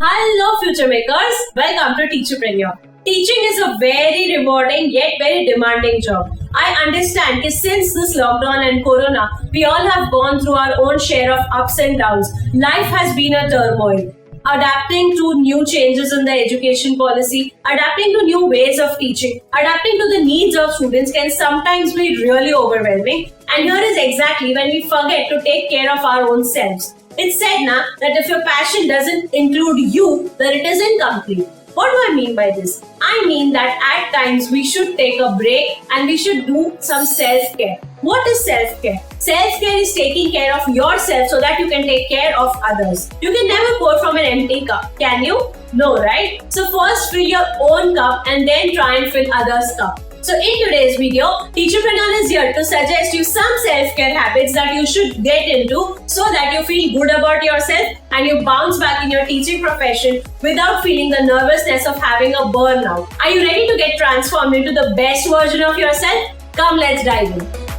Hello, future makers. Welcome to TeacherPreneur. Teaching is a very rewarding yet very demanding job. I understand that since this lockdown and corona, we all have gone through our own share of ups and downs. Life has been a turmoil. Adapting to new changes in the education policy, adapting to new ways of teaching, adapting to the needs of students can sometimes be really overwhelming. And here is exactly when we forget to take care of our own selves. It's said now that if your passion doesn't include you, then it is incomplete. What do I mean by this? I mean that at times we should take a break and we should do some self-care. What is self-care? Self-care is taking care of yourself so that you can take care of others. You can never pour from an empty cup, can you? No, right? So first fill your own cup and then try and fill others' cup. So in today's video, TeacherPreneur is here to suggest you some self-care habits that you should get into so that you feel good about yourself and you bounce back in your teaching profession without feeling the nervousness of having a burnout. Are you ready to get transformed into the best version of yourself? Come, let's dive in.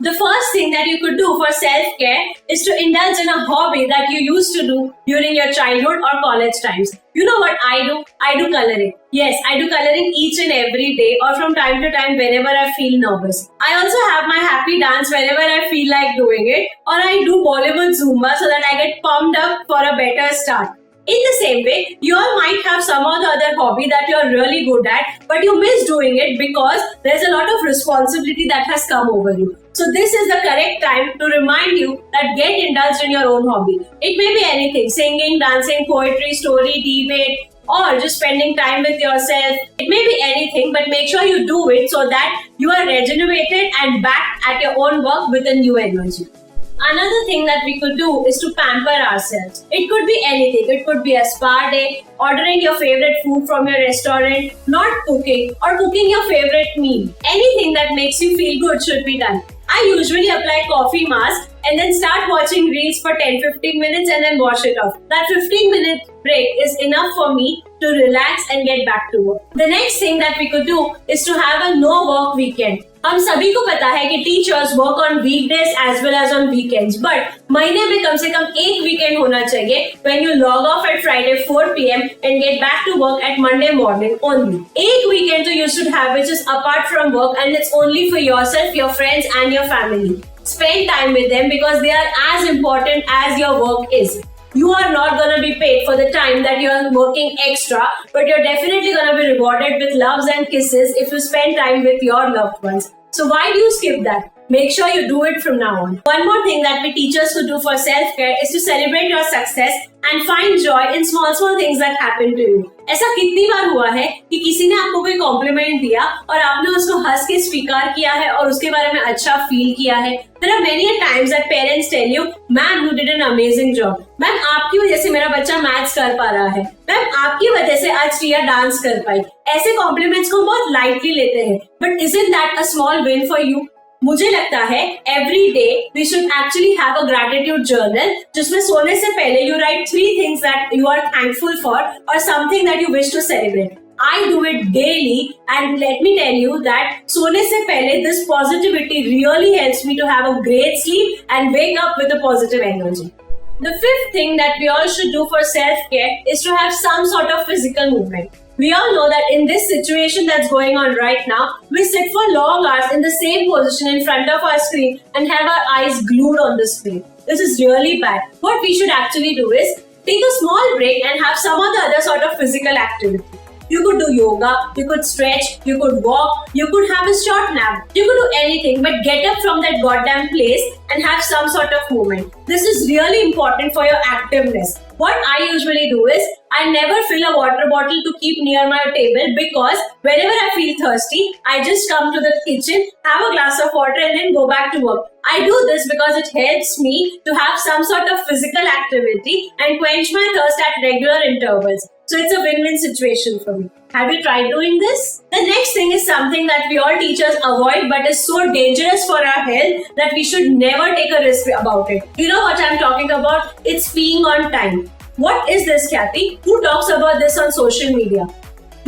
The first thing that you could do for self-care is to indulge in a hobby that you used to do during your childhood or college times. You know what I do? I do coloring. Yes, I do coloring each and every day or from time to time whenever I feel nervous. I also have my happy dance whenever I feel like doing it, or I do Bollywood Zumba so that I get pumped up for a better start. In the same way, you all might have some or the other hobby that you're really good at, but you miss doing it because there's a lot of responsibility that has come over you. So this is the correct time to remind you that get indulged in your own hobby. It may be anything, singing, dancing, poetry, story, debate, or just spending time with yourself. It may be anything, but make sure you do it so that you are regenerated and back at your own work with a new energy. Another thing that we could do is to pamper ourselves. It could be anything. It could be a spa day, ordering your favorite food from your restaurant, not cooking, or cooking your favorite meal. Anything that makes you feel good should be done. I usually apply coffee mask and then start watching reels for 10-15 minutes and then wash it off. That 15-minute break is enough for me to relax and get back to work. The next thing that we could do is to have a no work weekend. हम सभी को पता है कि teachers work on weekdays as well as on weekends, but महीने में कम से कम एक वीकेंड होना चाहिए when you log off at Friday 4 PM and get back to work at Monday morning only. एक वीकेंड तो you should have which is apart from work and it's only for yourself, your friends and your family. Spend time with them because they are as important as your work is. You are not going to be paid for the time that you are working extra, but you're definitely going to be rewarded with loves and kisses if you spend time with your loved ones. So why do you skip that? Make sure you do it from now on. One more thing that we teachers could do for self-care is to celebrate your success and find joy in small things that happen to you. ऐसा कितनी बार हुआ है कि किसी ने आपको कोई complement दिया और आपने उसको हंस के स्वीकार किया है और उसके बारे में अच्छा फील किया है. There are many times that parents tell you, "Ma'am, you did an amazing job." Ma'am, आपकी वजह से मेरा बच्चा मैथ्स कर पा रहा है. मैम, आपकी वजह से आज रिया डांस कर पाई. ऐसे कॉम्प्लीमेंट्स को बहुत लाइटली लेते हैं, but isn't that a small win for you? मुझे लगता है every day we should actually have a gratitude journal जिसमें सोने से पहले you write 3 things that you are thankful for or something that you wish to celebrate. I do it daily and let me tell you that सोने से पहले this positivity really helps me to have a great sleep and wake up with a positive energy. The fifth thing that we all should do for self-care is to have some sort of physical movement. We all know that in this situation that's going on right now, we sit for long hours in the same position in front of our screen and have our eyes glued on the screen. This is really bad. What we should actually do is take a small break and have some other sort of physical activity. You could do yoga, you could stretch, you could walk, you could have a short nap. You could do anything but get up from that goddamn place and have some sort of movement. This is really important for your activeness. What I usually do is I never fill a water bottle to keep near my table because whenever I feel thirsty, I just come to the kitchen, have a glass of water and then go back to work. I do this because it helps me to have some sort of physical activity and quench my thirst at regular intervals. So it's a win-win situation for me. Have you tried doing this? The next thing is something that we all teachers avoid but is so dangerous for our health that we should never take a risk about it. You know what I'm talking about? It's peeing on time. What is this, Kathy? Who talks about this on social media?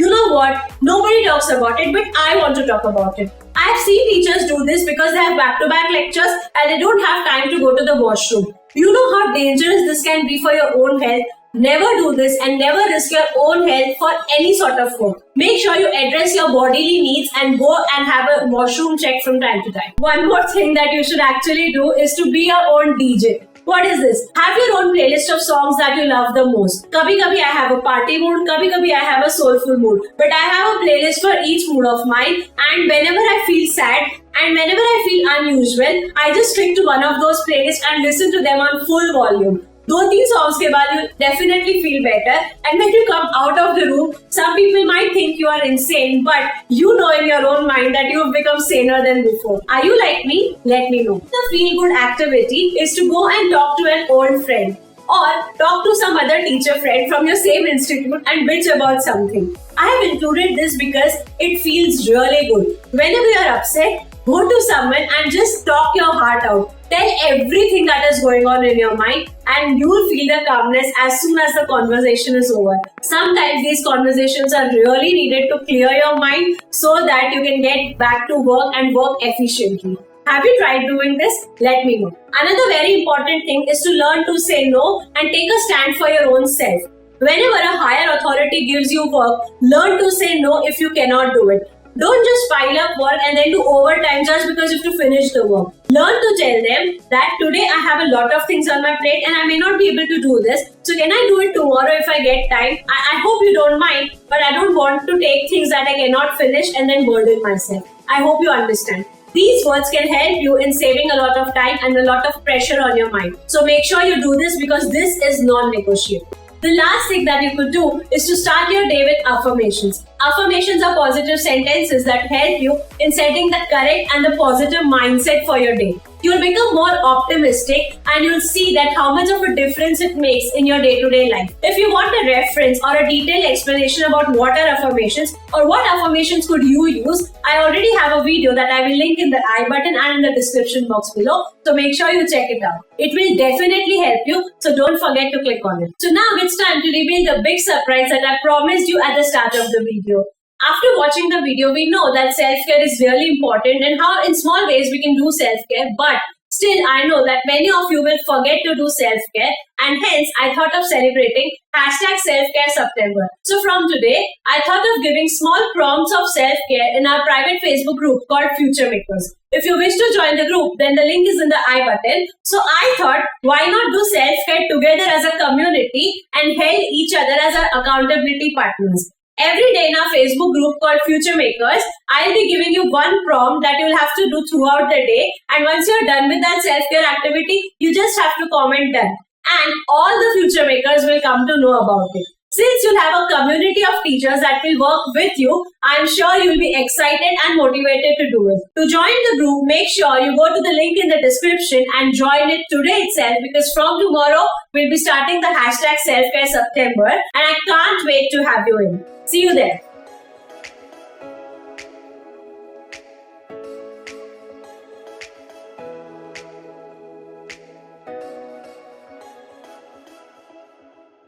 You know what? Nobody talks about it, but I want to talk about it. I've seen teachers do this because they have back-to-back lectures and they don't have time to go to the washroom. You know how dangerous this can be for your own health. Never do this and never risk your own health for any sort of work. Make sure you address your bodily needs and go and have a washroom check from time to time. One more thing that you should actually do is to be your own DJ. What is this? Have your own playlist of songs that you love the most. Kabhi-kabhi I have a party mood, kabhi-kabhi I have a soulful mood. But I have a playlist for each mood of mine, and whenever I feel sad and whenever I feel unusual, I just stick to one of those playlists and listen to them on full volume. 2-3 songs के बाद you definitely feel better, and when you come out of the room, some people might think you are insane, but you know in your own mind that you have become saner than before. Are you like me? Let me know. The feel-good activity is to go and talk to an old friend or talk to some other teacher friend from your same institute and bitch about something. I have included this because it feels really good. Whenever you are upset, go to someone and just talk your heart out. Tell everything that is going on in your mind and you will feel the calmness as soon as the conversation is over. Sometimes these conversations are really needed to clear your mind so that you can get back to work and work efficiently. Have you tried doing this? Let me know. Another very important thing is to learn to say no and take a stand for your own self. Whenever a higher authority gives you work, learn to say no if you cannot do it. Don't just pile up work and then do overtime just because you have to finish the work. Learn to tell them that today I have a lot of things on my plate and I may not be able to do this. So can I do it tomorrow if I get time? I hope you don't mind, but I don't want to take things that I cannot finish and then burden myself. I hope you understand. These words can help you in saving a lot of time and a lot of pressure on your mind. So make sure you do this because this is non-negotiable. The last thing that you could do is to start your day with affirmations. Affirmations are positive sentences that help you in setting the correct and the positive mindset for your day. You'll become more optimistic and you'll see that how much of a difference it makes in your day-to-day life. If you want a reference or a detailed explanation about what are affirmations or what affirmations could you use, I already have a video that I will link in the I button and in the description box below. So make sure you check it out. It will definitely help you, so don't forget to click on it. So now it's time to reveal the big surprise that I promised you at the start of the video. After watching the video, we know that self-care is really important and how in small ways we can do self-care, but still I know that many of you will forget to do self-care, and hence I thought of celebrating #selfcare September. So from today, I thought of giving small prompts of self-care in our private Facebook group called FUTUREMAKERS. If you wish to join the group, then the link is in the I button. So I thought, why not do self-care together as a community and help each other as our accountability partners. Every day in our Facebook group called FUTUREMAKERS, I'll be giving you one prompt that you'll have to do throughout the day. And once you're done with that self-care activity, you just have to comment done. And all the FUTUREMAKERS will come to know about it. Since you'll have a community of teachers that will work with you, I'm sure you'll be excited and motivated to do it. To join the group, make sure you go to the link in the description and join it today itself, because from tomorrow, we'll be starting the #selfcare September and I can't wait to have you in. See you there.